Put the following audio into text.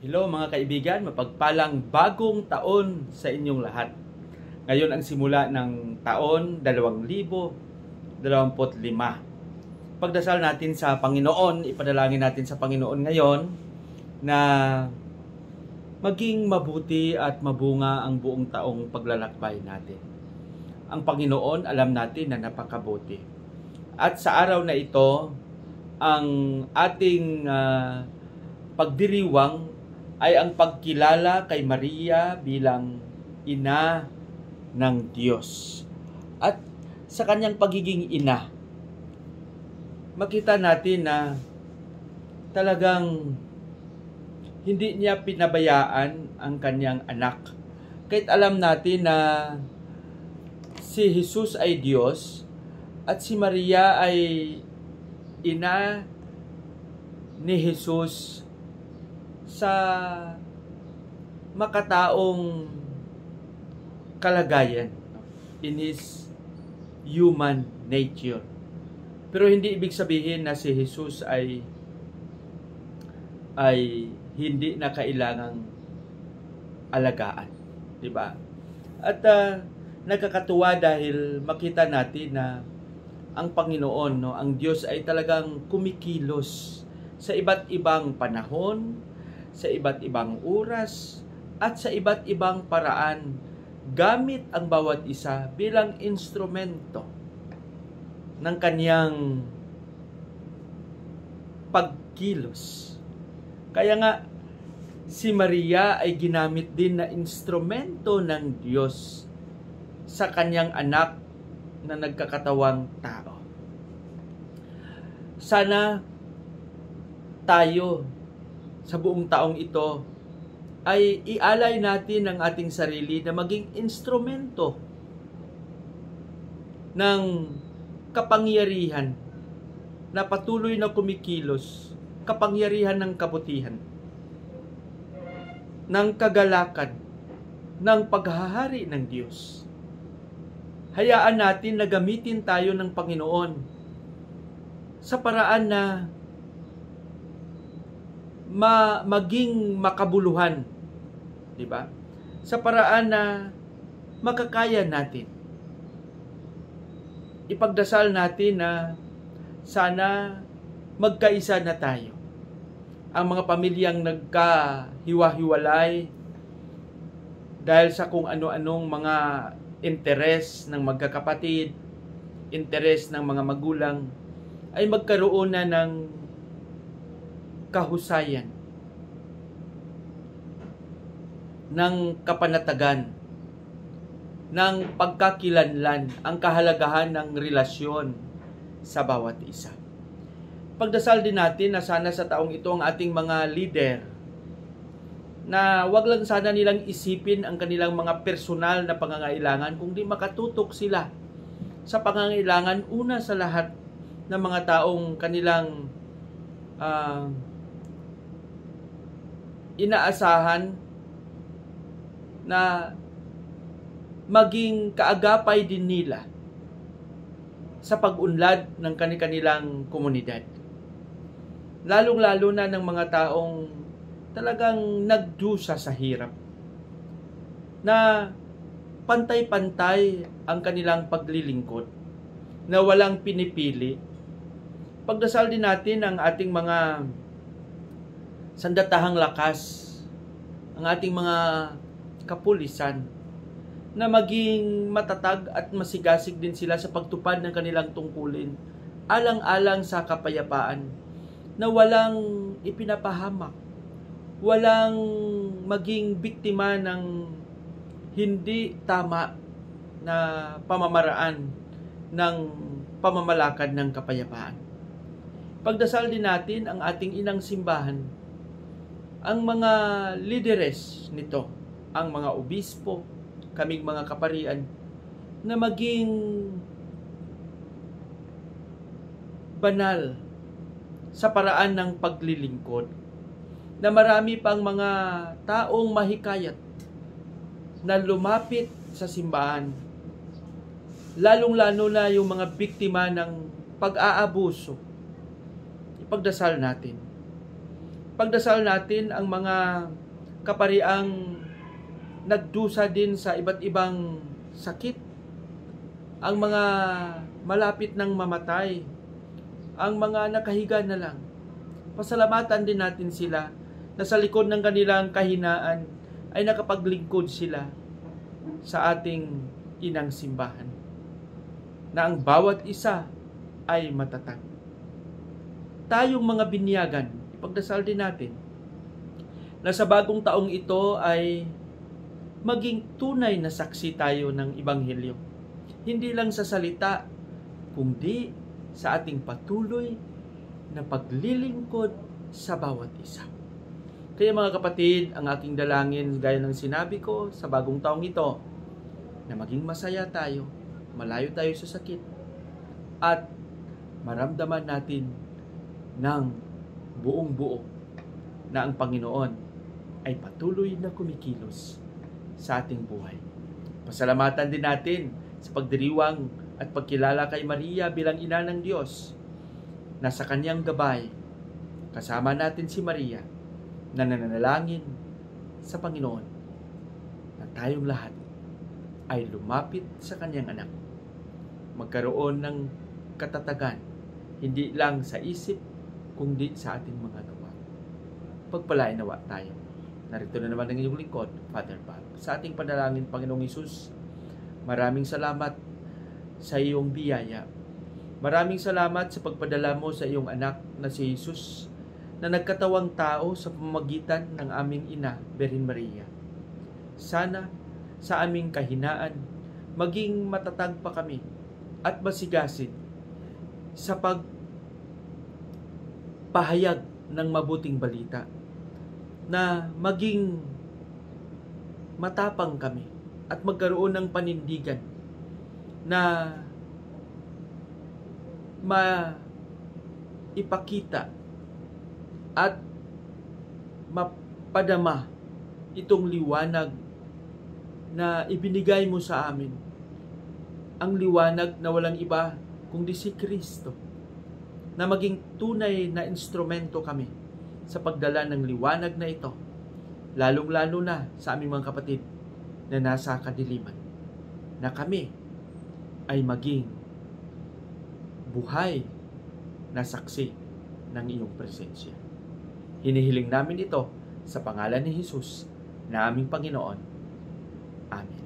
Hello mga kaibigan, mapagpalang bagong taon sa inyong lahat. Ngayon ang simula ng taon 2025. Pagdasal natin sa Panginoon, ipadalangin natin sa Panginoon ngayon na maging mabuti at mabunga ang buong taong paglalakbay natin. Ang Panginoon alam natin na napakabuti. At sa araw na ito, ang ating pagdiriwang ay ang pagkilala kay Maria bilang ina ng Diyos. At sa kanyang pagiging ina, makita natin na talagang hindi niya pinabayaan ang kanyang anak. Kahit alam natin na si Jesus ay Diyos at si Maria ay ina ni Jesus sa makataong kalagayan in his human nature. Pero hindi ibig sabihin na si Jesus ay hindi na kailangang alagaan, di ba? At nagkakatuwa dahil makita natin na ang Panginoon, ang Diyos ay talagang kumikilos sa iba't ibang panahon, sa iba't ibang oras, at sa iba't ibang paraan, gamit ang bawat isa bilang instrumento ng kanyang pagkilos. Kaya nga, si Maria ay ginamit din na instrumento ng Diyos sa kanyang anak na nagkakatawang tao. Sana tayo sa buong taong ito ay ialay natin ang ating sarili na maging instrumento ng kapangyarihan na patuloy na kumikilos, kapangyarihan ng kabutihan, ng kagalakan, ng paghahari ng Diyos. Hayaan natin na gamitin tayo ng Panginoon sa paraan na maging makabuluhan, di ba? Sa paraan na makakaya natin. Ipagdasal natin na sana magkaisa na tayo. Ang mga pamilyang nagkahiwa-hiwalay dahil sa kung ano-anong mga interes ng magkakapatid, interes ng mga magulang, ay magkaroon na ng kahusayan, ng kapanatagan, ng pagkakilanlan, ang kahalagahan ng relasyon sa bawat isa. Pagdasal din natin na sana sa taong ito ang ating mga leader na wag lang sana nilang isipin ang kanilang mga personal na pangangailangan, kundi makatutok sila sa pangangailangan una sa lahat ng mga taong kanilang inaasahan na maging kaagapay din nila sa pag-unlad ng kanilang komunidad. Lalong-lalo na ng mga taong talagang nagdusa sa hirap, na pantay-pantay ang kanilang paglilingkod, na walang pinipili. Pagdasal din natin ang ating mga sandatahang lakas, ang ating mga kapulisan, na maging matatag at masigasig din sila sa pagtupad ng kanilang tungkulin, alang-alang sa kapayapaan, na walang ipinapahamak, walang maging biktima ng hindi tama na pamamaraan ng pamamalakad ng kapayapaan. Pagdasal din natin ang ating inang simbahan, ang mga lideres nito, ang mga obispo, kaming mga kaparian, na maging banal sa paraan ng paglilingkod, na marami pang mga taong mahikayat na lumapit sa simbahan, lalong-lalo na yung mga biktima ng pag-aabuso. Ipagdasal natin Ipagdasal natin ang mga kapariang nagdusa din sa iba't ibang sakit, ang mga malapit ng mamatay, ang mga nakahiga na lang. Pasalamatan din natin sila na sa likod ng kanilang kahinaan ay nakapaglingkod sila sa ating inang simbahan, na ang bawat isa ay matatag. Tayong mga binyagan, ipagdasal din natin na sa bagong taong ito ay maging tunay na saksi tayo ng Ebanghelyo. Hindi lang sa salita, kundi sa ating patuloy na paglilingkod sa bawat isa. Kaya mga kapatid, ang aking dalangin gaya ng sinabi ko sa bagong taong ito, na maging masaya tayo, malayo tayo sa sakit, at maramdaman natin ng buong buo na ang Panginoon ay patuloy na kumikilos sa ating buhay. Pasalamatan din natin sa pagdiriwang at pagkilala kay Maria bilang ina ng Diyos, na sa kanyang gabay, kasama natin si Maria na nananalangin sa Panginoon na tayong lahat ay lumapit sa kanyang anak, magkaroon ng katatagan, hindi lang sa isip, kundi sa ating mga gawa. Pagpalain nawa tayo. Narito na naman ang iyong lingkod, Father Bob. Sa ating panalangin, Panginoong Hesus, maraming salamat sa iyong biyaya. Maraming salamat sa pagpadala mo sa iyong anak na si Jesus, na nagkatawang tao sa pamamagitan ng aming ina, Birhen Maria. Sana sa aming kahinaan, maging matatag pa kami at masigasig sa pagpahayag ng mabuting balita, na maging matapang kami at magkaroon ng panindigan na maipakita at mapadama itong liwanag na ibinigay mo sa amin. Ang liwanag na walang iba kundi si Kristo, na maging tunay na instrumento kami sa pagdala ng liwanag na ito, lalong-lalo na sa aming mga kapatid na nasa kadiliman, na kami ay maging buhay na saksi ng iyong presensya. Hinihiling namin ito sa pangalan ni Jesus na aming Panginoon. Amen.